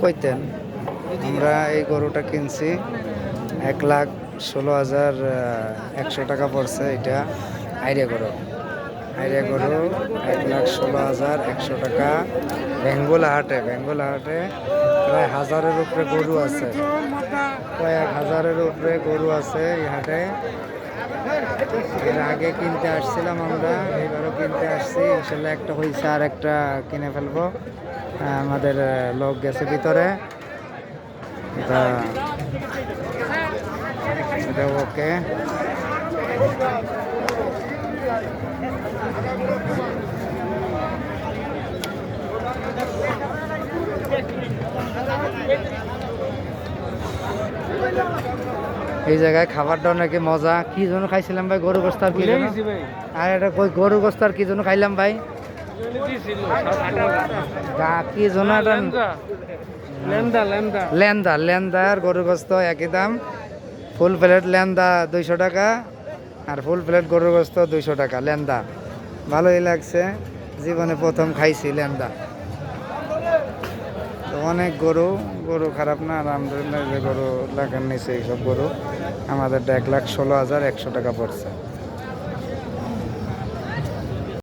কইতেন আমরা এই গরুটা কিনছি 1,16,100 টাকা পড়ছে। এটা আইডিয়া গরু, 1,16,100 টাকা। বেঙ্গল হাটে প্রায় 1000-এর উপরে গরু আছে, কয়েক হাজারের উপরে গরু আছে এই হাটে। এর আগে কিনতে আসছিলাম আমরা, এবারও কিনতে আসছি। ইনশাল্লাহ একটা হয়েছে, আর একটা কিনে ফেলবো। আমাদের লোক গেছে ভিতরে, এটা ওকে। এই জায়গায় খাবারটা নাকি মজা। কি জন্য খাইছিলাম ভাই? গরু গোস্ত আর কি জন্য? আর এটা কই গরু গোস্ত আর কি জন্য খাইলাম ভাই? কি জন্য? লেন্দা আর গরু গোস্ত একই দাম। ফুল প্লেট লেন্দা 200 টাকা, আর ফুল প্লেট গরু গোস্ত 200 টাকা। লেন্দা ভালোই লাগছে, জীবনে প্রথম খাইছি লেন্দা। তো অনেক গরু খারাপ না, আলহামদুলিল্লাহ। যে গরু লাগার নিচে এইসব গরু আমাদেরটা 1,16,100 টাকা পড়ছে।